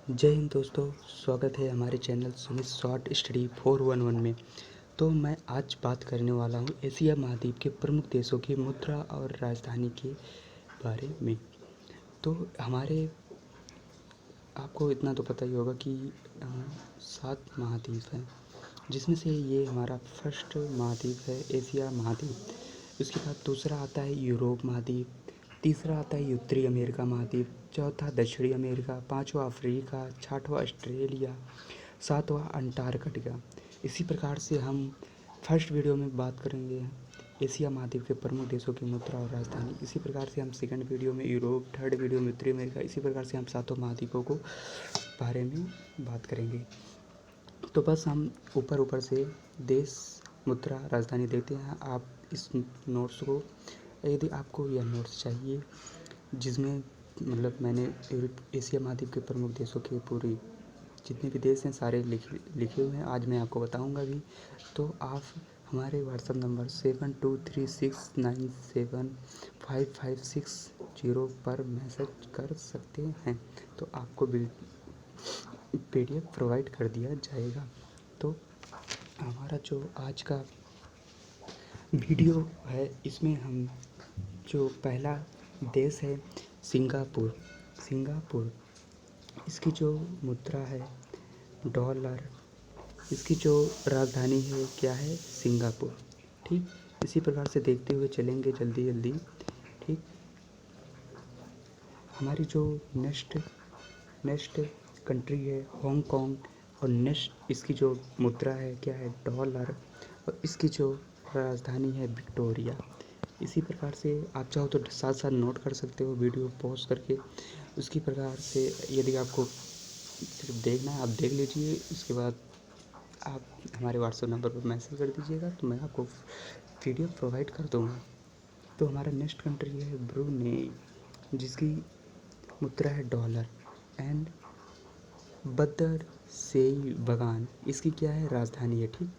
जय हिंद दोस्तों, स्वागत है हमारे चैनल सुमित शॉर्ट स्टडी 411 में। तो मैं आज बात करने वाला हूँ एशिया महाद्वीप के प्रमुख देशों की मुद्रा और राजधानी के बारे में। तो हमारे आपको इतना तो पता ही होगा कि 7 महाद्वीप हैं, जिसमें से ये हमारा फर्स्ट महाद्वीप है एशिया महाद्वीप। उसके बाद दूसरा आता है यूरोप महाद्वीप, तीसरा आता है उत्तरी अमेरिका महाद्वीप, चौथा दक्षिणी अमेरिका, पांचवा अफ्रीका, छठवां ऑस्ट्रेलिया, सातवां अंटार्कटिका। इसी प्रकार से हम फर्स्ट वीडियो में बात करेंगे एशिया महाद्वीप के प्रमुख देशों की मुद्रा और राजधानी। इसी प्रकार से हम सेकंड वीडियो में यूरोप, थर्ड वीडियो में उत्तरी अमेरिका, इसी प्रकार से हम सातों महाद्वीपों को बारे में बात करेंगे। तो बस हम ऊपर ऊपर से देश, मुद्रा, राजधानी देते हैं। आप इस नोट्स को, यदि आपको यह नोट्स चाहिए जिसमें मतलब मैंने एशिया महाद्वीप के प्रमुख देशों के पूरी जितने भी देश हैं सारे लिखे हुए हैं, आज मैं आपको बताऊंगा भी। तो आप हमारे व्हाट्सएप नंबर 7236975560 पर मैसेज कर सकते हैं। तो आपको PDF प्रोवाइड कर दिया जाएगा। तो हमारा जो आज का वीडियो है, इसमें हम जो पहला देश है सिंगापुर। इसकी जो मुद्रा है डॉलर, इसकी जो राजधानी है क्या है, सिंगापुर। ठीक, इसी प्रकार से देखते हुए चलेंगे जल्दी जल्दी। ठीक, हमारी जो नेक्स्ट कंट्री है हांगकांग, और नेक्स्ट इसकी जो मुद्रा है क्या है, डॉलर, और इसकी जो राजधानी है विक्टोरिया। इसी प्रकार से आप चाहो तो साथ साथ नोट कर सकते हो वीडियो पॉज करके। उसकी प्रकार से यदि आपको सिर्फ देखना है आप देख लीजिए, उसके बाद आप हमारे व्हाट्सएप नंबर पर मैसेज कर दीजिएगा तो मैं आपको PDF प्रोवाइड कर दूँगा। तो हमारा नेक्स्ट कंट्री है ब्रूनेई, जिसकी मुद्रा है डॉलर, एंड बदर सेई बगान, इसकी क्या है, राजधानी है। ठीक,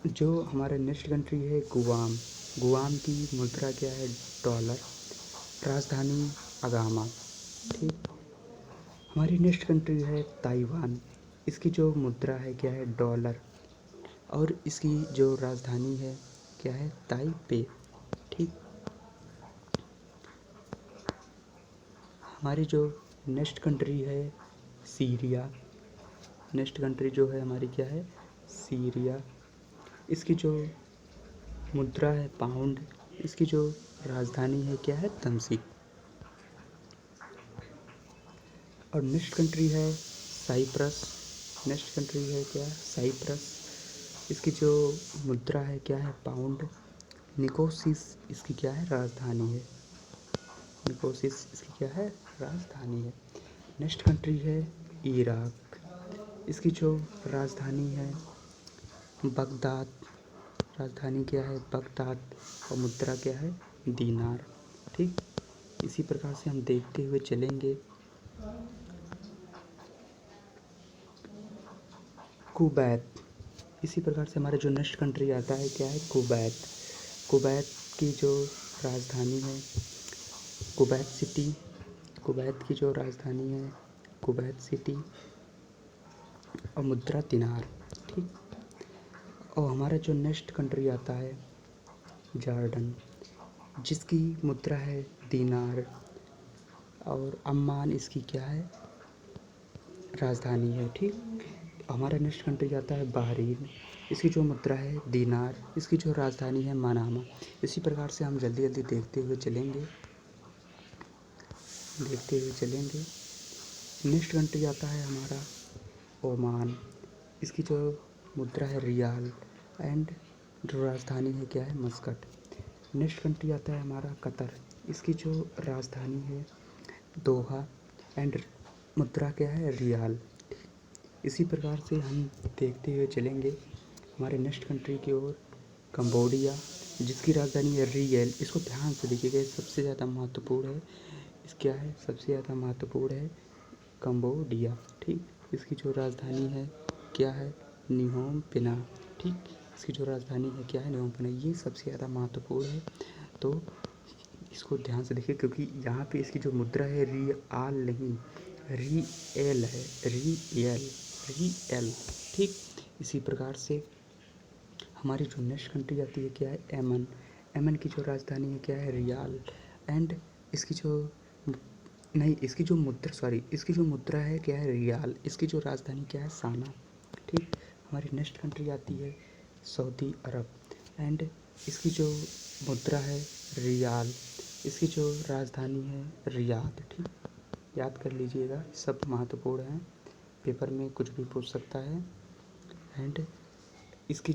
जो हमारा नेक्स्ट कंट्री है गुआम की मुद्रा क्या है, डॉलर, राजधानी अगामा। ठीक, हमारी नेक्स्ट कंट्री है ताइवान, इसकी जो मुद्रा है क्या है, डॉलर, और इसकी जो राजधानी है क्या है, ताइपे। ठीक, हमारी जो नेक्स्ट कंट्री है सीरिया, नेक्स्ट कंट्री जो है हमारी क्या है, सीरिया, इसकी जो मुद्रा है पाउंड, इसकी जो राजधानी है क्या है, तमसिक। और नेक्स्ट कंट्री है साइप्रस, नेक्स्ट कंट्री है क्या, साइप्रस, इसकी जो मुद्रा है क्या है, पाउंड। निकोसिस इसकी क्या है, राजधानी है, निकोसिस इसकी क्या है, राजधानी है। नेक्स्ट कंट्री है इराक, इसकी जो राजधानी है बगदाद, राजधानी क्या है, बगदाद, और मुद्रा क्या है, दीनार। ठीक, इसी प्रकार से हम देखते हुए चलेंगे। कुवैत, इसी प्रकार से हमारा जो नेक्स्ट कंट्री आता है क्या है, कुवैत की जो राजधानी है कुवैत सिटी, कुवैत की जो राजधानी है कुवैत सिटी, और मुद्रा दिनार। ठीक, और हमारा जो नेक्स्ट कंट्री आता है जॉर्डन, जिसकी मुद्रा है दीनार, और अम्मान इसकी क्या है, राजधानी है। ठीक, हमारा नेक्स्ट कंट्री आता है बहरीन, इसकी जो मुद्रा है दीनार, इसकी जो राजधानी है मनामा। इसी प्रकार से हम जल्दी जल्दी देखते हुए चलेंगे। नेक्स्ट कंट्री आता है हमारा ओमान, इसकी जो मुद्रा है रियाल, एंड जो राजधानी है क्या है, मस्कट। नेक्स्ट कंट्री आता है हमारा कतर, इसकी जो राजधानी है दोहा, एंड मुद्रा क्या है, रियाल। इसी प्रकार से हम देखते हुए चलेंगे हमारे नेक्स्ट कंट्री की ओर, कंबोडिया, जिसकी राजधानी है रियल। इसको ध्यान से देखिएगा, सबसे ज़्यादा महत्वपूर्ण है, इस क्या है, सबसे ज़्यादा महत्वपूर्ण है कंबोडिया। ठीक, इसकी जो राजधानी है क्या है, निहोम पिना। ठीक, इसकी जो राजधानी है क्या है, निहोम पिना, ये सबसे ज़्यादा महत्वपूर्ण है। तो इसको ध्यान से देखिए, क्योंकि यहाँ पे इसकी जो मुद्रा है रियाल नहीं, रियल है, रियल, रियल। ठीक, इसी प्रकार से हमारी जो नेक्स्ट कंट्री आती है क्या है, यमन। यमन की जो राजधानी है क्या है, रियाल। एंड इसकी जो नहीं इसकी जो मुद्रा सॉरी इसकी जो मुद्रा है क्या है, रियाल। इसकी जो राजधानी क्या है, साना। ठीक, हमारी नेक्स्ट कंट्री आती है सऊदी अरब। एंड इसकी जो मुद्रा है रियाल, इसकी जो राजधानी है रियाद। ठीक, याद कर लीजिएगा, सब महत्वपूर्ण हैं, पेपर में कुछ भी पूछ सकता है। एंड इसकी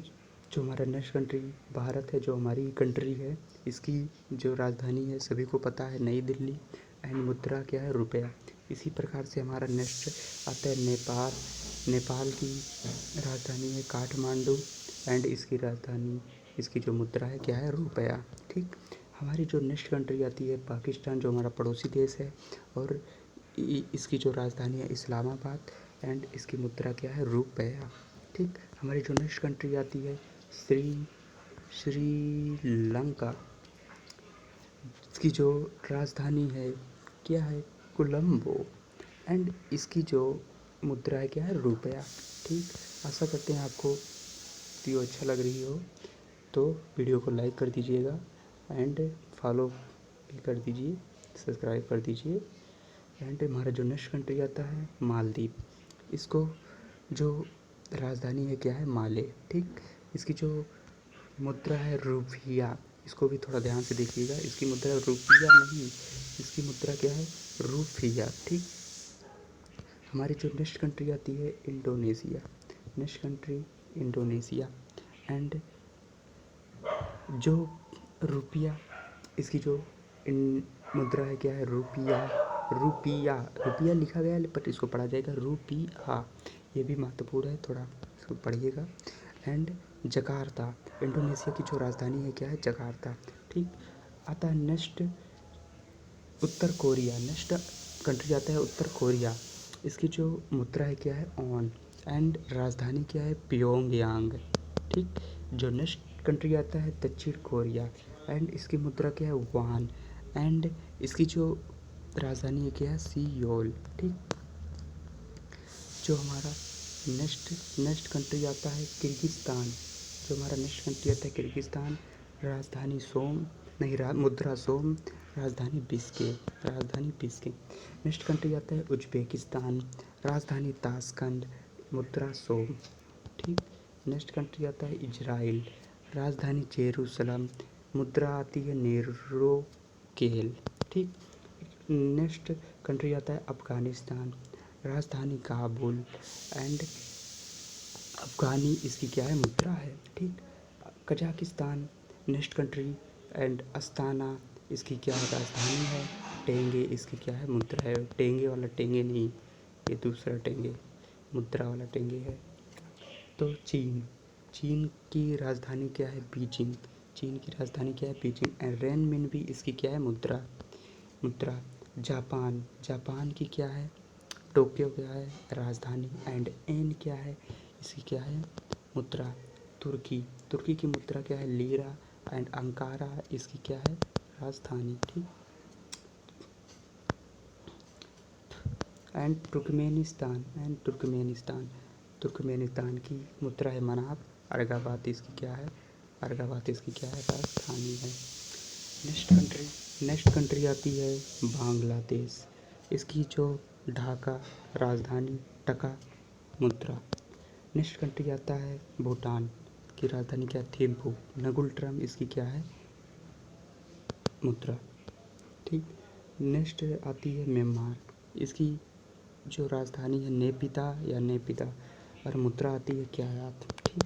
जो हमारा नेक्स्ट कंट्री भारत है, जो हमारी कंट्री है, इसकी जो राजधानी है सभी को पता है, नई दिल्ली। एंड मुद्रा क्या है, रुपया। इसी प्रकार से हमारा नेक्स्ट आता है नेपाल। नेपाल की राजधानी है काठमांडू। एंड इसकी राजधानी, इसकी जो मुद्रा है क्या है, रुपया। ठीक, हमारी जो नेक्स्ट कंट्री आती है पाकिस्तान, जो हमारा पड़ोसी देश है, और इसकी जो राजधानी है इस्लामाबाद। एंड इसकी मुद्रा क्या है, रुपया। ठीक, हमारी जो नेक्स्ट कंट्री आती है श्रीलंका। इसकी जो राजधानी है क्या है, कोलंबो। एंड इसकी जो मुद्रा है क्या है, रुपया। ठीक, आशा करते हैं आपको वीडियो अच्छा लग रही हो, तो वीडियो को लाइक कर दीजिएगा एंड फॉलो भी कर दीजिए, सब्सक्राइब कर दीजिए। एंड हमारा जो नेक्स्ट कंट्री आता है मालदीव। इसको जो राजधानी है क्या है, माले। ठीक, इसकी जो मुद्रा है रुपया। इसको भी थोड़ा ध्यान से देखिएगा, इसकी मुद्रा रुपया नहीं, इसकी मुद्रा क्या है, रुपया। ठीक, हमारी जो नेक्स्ट कंट्री आती है Indonesia. Next country Indonesia. And जो रुपया, इसकी जो मुद्रा है क्या है, रुपया। रुपया, रुपया लिखा गया है बट इसको पढ़ा जाएगा रुपया। ये भी महत्वपूर्ण है, थोड़ा इसको पढ़िएगा। एंड जकार्ता, इंडोनेशिया की जो राजधानी है क्या है, जकार्ता। ठीक, आता है नेक्स्ट उत्तर कोरिया। नेक्स्ट कंट्री आता है उत्तर कोरिया। इसकी जो मुद्रा है क्या है, ऑन। एंड राजधानी क्या है, प्योंगयांग। ठीक, जो नेक्स्ट कंट्री आता है दक्षिण कोरिया। एंड इसकी मुद्रा क्या है, वान। एंड इसकी जो राजधानी है क्या है, सियोल। ठीक, जो हमारा नेक्स्ट कंट्री आता है किर्गिस्तान। जो हमारा नेक्स्ट कंट्री आता है किर्गिस्तान, राजधानी सोम नहीं मुद्रा सोम, राजधानी बिश्केक, राजधानी बिश्केक। नेक्स्ट कंट्री आता है उज्बेकिस्तान, राजधानी ताशकंद, मुद्रा सोम। ठीक, नेक्स्ट कंट्री आता है इजराइल, राजधानी जेरूसलम, मुद्रा आती है नेरोकेल। ठीक, नेक्स्ट कंट्री आता है अफ़गानिस्तान, राजधानी काबुल। एंड अफ़गानी इसकी क्या है, मुद्रा है। ठीक, Kazakhstan next country. And Astana, इसकी क्या है, राजधानी है। टेंगे, इसकी क्या है, मुद्रा है। टेंगे वाला टेंगे नहीं, ये दूसरा टेंगे, मुद्रा वाला टेंगे है। तो चीन, चीन की राजधानी क्या है, बीजिंग। चीन की राजधानी क्या है, बीजिंग। एंड रेनमिन भी इसकी क्या है, मुद्रा, मुद्रा। जापान, जापान की क्या है, टोक्यो क्या है राजधानी। एंड एन क्या है, इसकी क्या है, मुद्रा। तुर्की, तुर्की की मुद्रा क्या है, लीरा। एंड अंकारा, इसकी क्या है, राजधानी। ठीक, एंड तुर्कमेनिस्तान। एंड तुर्कमेनिस्तान की मुद्रा है मनाब। अर्गाबाद इसकी क्या है, अर्गाबाद इसकी क्या है, राजधानी है। नेक्स्ट कंट्री आती है बांग्लादेश। इसकी जो ढाका, राजधानी टका, मुद्रा। नेक्स्ट कंट्री आता है भूटान की राजधानी क्या है, थिम्पू, नगुल इसकी क्या है, मुद्रा। ठीक, नेक्स्ट आती है म्यांमार। इसकी जो राजधानी है नेपिता या नेपिता, और मुद्रा आती है क्यात। ठीक,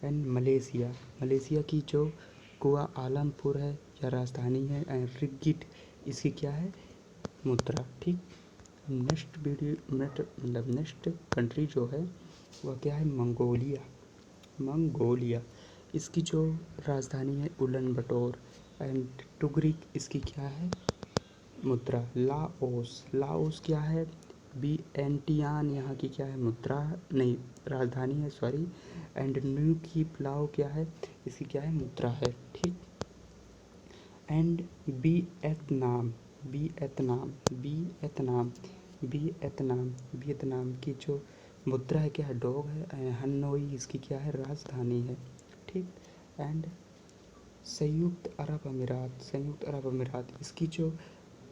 एंड मलेशिया, मलेशिया की जो कुआ आलमपुर है या राजधानी है। एंड रिगिट, इसकी क्या है, मुद्रा। ठीक, नेक्स्ट वीडियो मतलब नेक्स्ट कंट्री जो है वह क्या है, मंगोलिया, मंगोलिया। इसकी जो राजधानी है उलन बटोर। एंड टुगरिक, इसकी क्या है, मुद्रा। लाओस, लाओस क्या है, वियंटियान, यहाँ की क्या है, मुद्रा नहीं राजधानी है, सॉरी। एंड न्यू की प्लाव क्या है, इसकी क्या है, मुद्रा है। ठीक, and Vietnam, Vietnam, Vietnam, Vietnam, Vietnam की जो मुद्रा है क्या है, डॉग है। हनोई इसकी क्या है, राजधानी है। ठीक। एंड संयुक्त अरब अमीरात, संयुक्त अरब अमीरात इसकी जो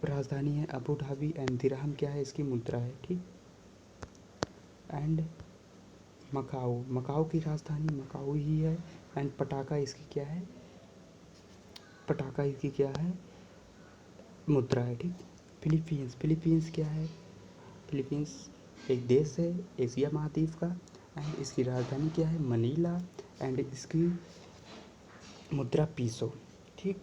राजधानी है अबू धाबी। एंड दिरहम क्या है, इसकी मुद्रा है। ठीक। एंड मकाओ, मकाओ की राजधानी मकाओ ही है। एंड पटाका इसकी क्या है, पटाका इसकी क्या है, मुद्रा है। ठीक। फिलीपींस, फिलीपींस क्या है, फिलीपींस एक देश है एशिया महाद्वीप का। एंड इसकी राजधानी क्या है, मनीला। एंड इसकी मुद्रा पीसो। ठीक।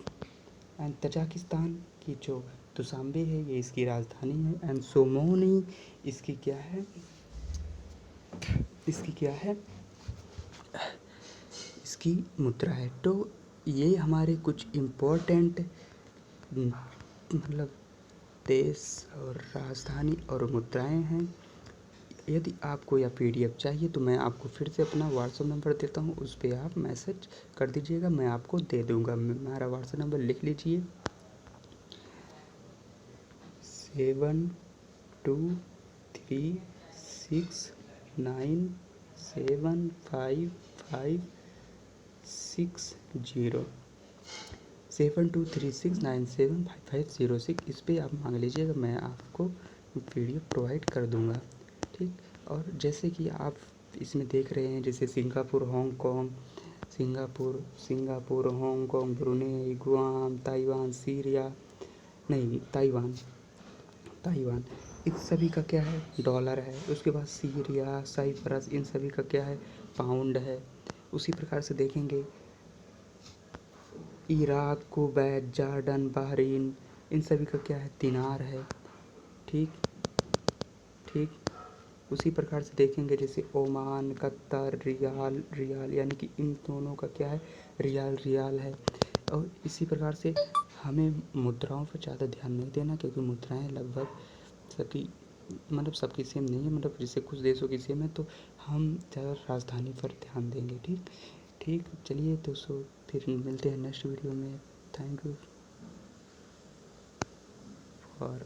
एंड तजाकिस्तान की जो दुशांबे है ये इसकी राजधानी है। एंड सोमोनी इसकी क्या है, इसकी क्या है, इसकी मुद्रा है। तो ये हमारे कुछ इम्पोर्टेंट मतलब देश और राजधानी और मुद्राएं हैं। यदि आपको यह PDF चाहिए तो मैं आपको फिर से अपना व्हाट्सएप नंबर देता हूँ, उस पर आप मैसेज कर दीजिएगा, मैं आपको दे दूँगा। हमारा व्हाट्सएप नंबर लिख लीजिए 7236975560, 7236975506। इस पर आप मांग लीजिएगा, मैं आपको PDF प्रोवाइड कर दूँगा। ठीक। और जैसे कि आप इसमें देख रहे हैं, जैसे Singapore, Hong Kong, Singapore, Hong Kong, Brunei, Guam, Taiwan, Syria, नहीं ताइवान, ताइवान इन सभी का क्या है, डॉलर है। उसके बाद सीरिया, साइप्रस इन सभी का क्या है, पाउंड है। उसी प्रकार से देखेंगे इराक, कुवैत, जॉर्डन, बहरीन इन सभी का क्या है, दिनार है। ठीक। ठीक। उसी प्रकार से देखेंगे जैसे ओमान, कतर, रियाल, रियाल यानी कि इन दोनों का क्या है, रियाल, रियाल है। और इसी प्रकार से हमें मुद्राओं पर ज़्यादा ध्यान नहीं देना, क्योंकि मुद्राएं लगभग सबकी मतलब सबकी सेम नहीं है। मतलब जैसे कुछ देशों की सेम है, तो हम ज़्यादा राजधानी पर ध्यान देंगे। ठीक। ठीक। चलिए दोस्तों, फिर मिलते हैं नेक्स्ट वीडियो में। Thank you for